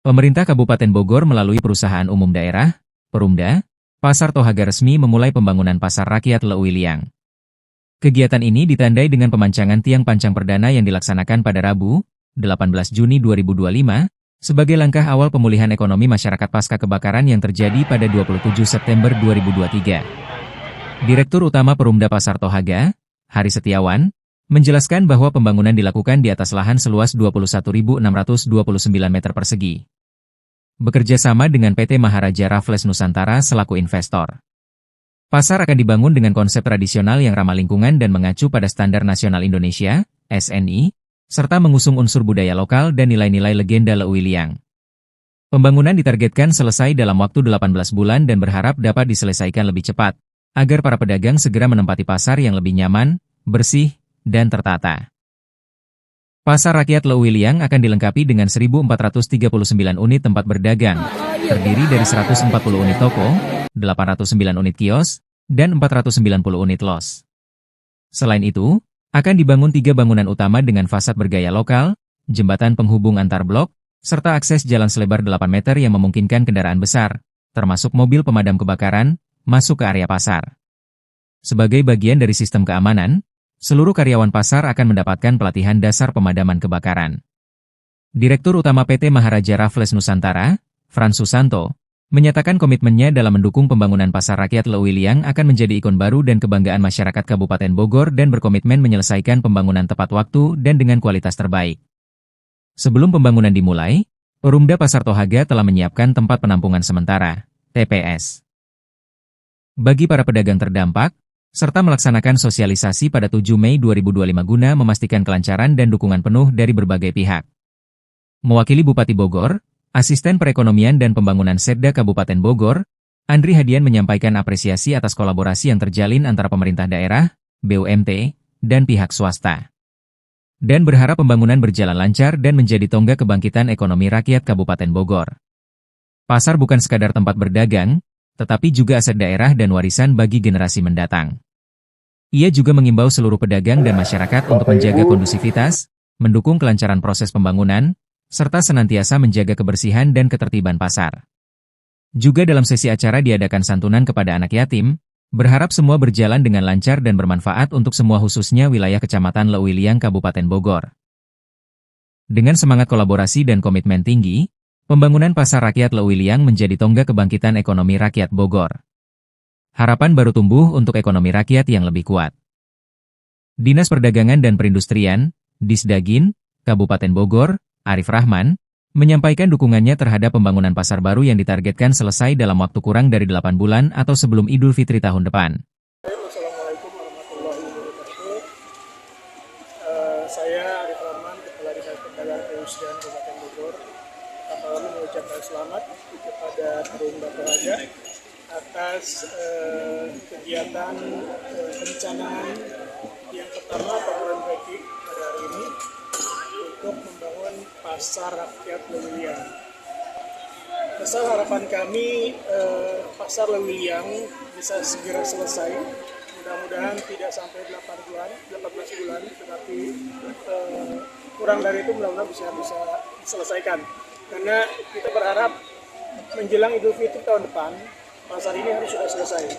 Pemerintah Kabupaten Bogor melalui Perusahaan Umum Daerah, Perumda, Pasar Tohaga resmi memulai pembangunan Pasar Rakyat Leuwiliang. Kegiatan ini ditandai dengan pemancangan tiang pancang perdana yang dilaksanakan pada Rabu, 18 Juni 2025, sebagai langkah awal pemulihan ekonomi masyarakat pasca kebakaran yang terjadi pada 27 September 2023. Direktur Utama Perumda Pasar Tohaga, Hari Setiawan, menjelaskan bahwa pembangunan dilakukan di atas lahan seluas 21.629 meter persegi. Bekerja sama dengan PT Maharaja Raffles Nusantara selaku investor. Pasar akan dibangun dengan konsep tradisional yang ramah lingkungan dan mengacu pada Standar Nasional Indonesia, SNI, serta mengusung unsur budaya lokal dan nilai-nilai legenda Leuwiliang. Pembangunan ditargetkan selesai dalam waktu 18 bulan dan berharap dapat diselesaikan lebih cepat, agar para pedagang segera menempati pasar yang lebih nyaman, bersih, dan tertata. Pasar Rakyat Leuwiliang akan dilengkapi dengan 1.439 unit tempat berdagang, terdiri dari 140 unit toko, 809 unit kios, dan 490 unit los. Selain itu, akan dibangun 3 bangunan utama dengan fasad bergaya lokal, jembatan penghubung antar blok, serta akses jalan selebar 8 meter yang memungkinkan kendaraan besar, termasuk mobil pemadam kebakaran, masuk ke area pasar. Sebagai bagian dari sistem keamanan, seluruh karyawan pasar akan mendapatkan pelatihan dasar pemadaman kebakaran. Direktur Utama PT Maharaja Raffles Nusantara, Frans Susanto, menyatakan komitmennya dalam mendukung pembangunan Pasar Rakyat Leuwiliang akan menjadi ikon baru dan kebanggaan masyarakat Kabupaten Bogor dan berkomitmen menyelesaikan pembangunan tepat waktu dan dengan kualitas terbaik. Sebelum pembangunan dimulai, Perumda Pasar Tohaga telah menyiapkan tempat penampungan sementara, TPS, bagi para pedagang terdampak, serta melaksanakan sosialisasi pada 7 Mei 2025 guna memastikan kelancaran dan dukungan penuh dari berbagai pihak. Mewakili Bupati Bogor, Asisten Perekonomian dan Pembangunan Setda Kabupaten Bogor, Andri Hadian menyampaikan apresiasi atas kolaborasi yang terjalin antara pemerintah daerah, BUMT, dan pihak swasta. Dan berharap pembangunan berjalan lancar dan menjadi tonggak kebangkitan ekonomi rakyat Kabupaten Bogor. Pasar bukan sekadar tempat berdagang, tetapi juga aset daerah dan warisan bagi generasi mendatang. Ia juga mengimbau seluruh pedagang dan masyarakat untuk menjaga kondusivitas, mendukung kelancaran proses pembangunan, serta senantiasa menjaga kebersihan dan ketertiban pasar. Juga dalam sesi acara diadakan santunan kepada anak yatim, berharap semua berjalan dengan lancar dan bermanfaat untuk semua khususnya wilayah Kecamatan Leuwiliang Kabupaten Bogor. Dengan semangat kolaborasi dan komitmen tinggi, pembangunan Pasar Rakyat Leuwiliang menjadi tonggak kebangkitan ekonomi rakyat Bogor. Harapan baru tumbuh untuk ekonomi rakyat yang lebih kuat. Dinas Perdagangan dan Perindustrian, Disdagin, Kabupaten Bogor, Arif Rahman, menyampaikan dukungannya terhadap pembangunan pasar baru yang ditargetkan selesai dalam waktu kurang dari 8 bulan atau sebelum Idul Fitri tahun depan. Assalamualaikum warahmatullahi wabarakatuh. Saya Arif Rahman, Kepala Dinas Perdagangan dan Perindustrian Kabupaten Bogor. Kami mengucapkan selamat kepada Perumda Tohaga atas kegiatan perencanaan yang pertama pembangunan proyek pada hari ini untuk membangun Pasar Rakyat Leuwiliang. Besar harapan kami Pasar Leuwiliang bisa segera selesai. Mudah-mudahan tidak sampai 18 bulan, tetapi kurang dari itu mudah-mudahan bisa diselesaikan. Karena kita berharap menjelang Idul Fitri tahun depan, pasar ini harus sudah selesai.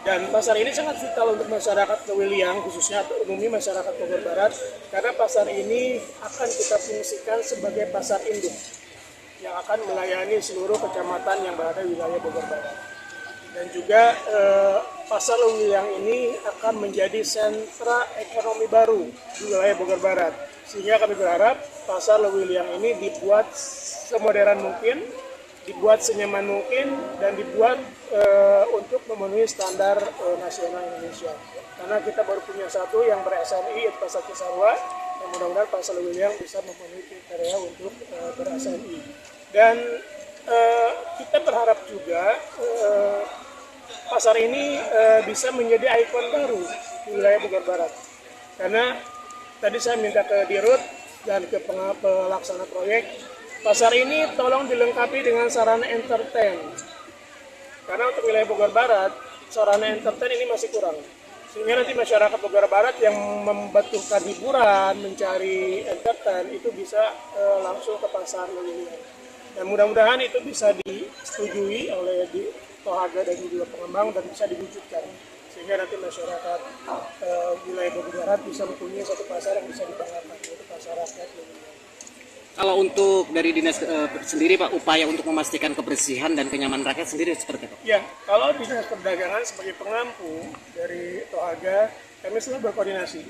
Dan pasar ini sangat vital untuk masyarakat Leuwiliang, khususnya umumnya masyarakat Bogor Barat, karena pasar ini akan kita fungsikan sebagai pasar induk yang akan melayani seluruh kecamatan yang berada di wilayah Bogor Barat. Dan juga pasar Leuwiliang ini akan menjadi sentra ekonomi baru di wilayah Bogor Barat. Sehingga kami berharap pasar Leuwiliang ini dibuat semodern mungkin, dibuat senyaman mungkin, dan dibuat untuk memenuhi standar nasional Indonesia. Karena kita baru punya satu yang ber-SNI, yaitu Pasar Cisarua, yang mudah-mudahan Pasar Leuwiliang bisa memenuhi kriteria untuk ber-SNI. Dan kita berharap juga pasar ini bisa menjadi ikon baru di wilayah Bogor Barat. Karena tadi saya minta ke Dirut dan ke pelaksana proyek, pasar ini tolong dilengkapi dengan sarana entertain. Karena untuk wilayah Bogor Barat, sarana entertain ini masih kurang. Sehingga nanti masyarakat Bogor Barat yang membutuhkan hiburan, mencari entertain, itu bisa langsung ke pasar Leuwiliang. Dan mudah-mudahan itu bisa disetujui oleh di Tohaga dan juga pengembang dan bisa diwujudkan sehingga nanti masyarakat wilayah Bogor Barat bisa mempunyai satu pasar yang bisa dibanggakan, yaitu pasar rakyat Leuwiliang. Kalau untuk dari dinas sendiri Pak, upaya untuk memastikan kebersihan dan kenyamanan rakyat sendiri seperti apa? Ya, kalau dinas perdagangan sebagai pengampu dari Tohaga, kami selalu berkoordinasi.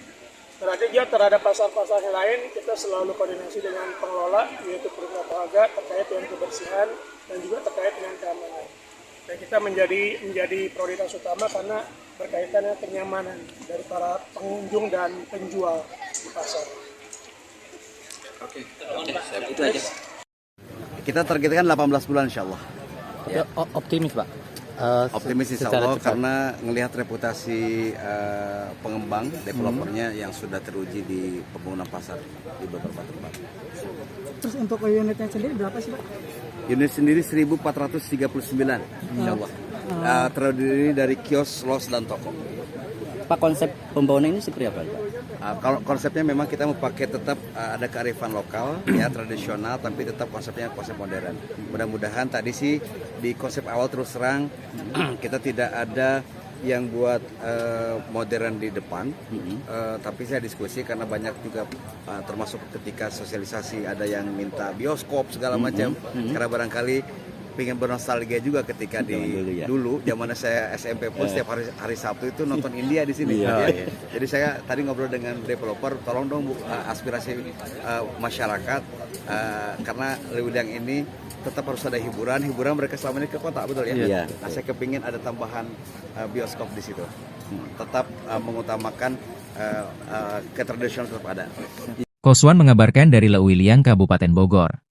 Terhadap pasar-pasar yang lain, kita selalu koordinasi dengan pengelola, yaitu Perumda Tohaga, terkait dengan kebersihan dan juga terkait dengan keamanan. Dan kita menjadi prioritas utama karena berkaitan dengan kenyamanan dari para pengunjung dan penjual di pasar. Oke, itu aja. Kita targetkan 18 bulan insya Allah. Ya. Optimis Pak? Optimis insya Allah karena ngelihat reputasi pengembang, developernya yang sudah teruji di pembangunan pasar di beberapa tempat. Terus untuk unitnya sendiri berapa sih Pak? Unit sendiri 1439 insya Allah. Terdiri dari kios, los, dan toko. Pak, konsep pembangunan ini seperti apa Pak? Kalau konsepnya memang kita mau pakai tetap ada kearifan lokal, ya tradisional, tapi tetap konsepnya konsep modern. Mudah-mudahan tadi sih di konsep awal terus terang kita tidak ada yang buat modern di depan, tapi saya diskusi karena banyak juga termasuk ketika sosialisasi ada yang minta bioskop segala macam, karena barangkali pengen bernostalgia juga ketika dulu zaman saya SMP pun setiap hari Sabtu itu nonton India di sini. Jadi saya tadi ngobrol dengan developer, tolong dong aspirasi masyarakat karena Leuwiliang ini tetap harus ada hiburan mereka selama ini ke kota, betul ya? Nah, saya kepingin ada tambahan bioskop di situ. Tetap mengutamakan ketradisional tetap ada. Koswan mengabarkan dari Leuwiliang, Kabupaten Bogor.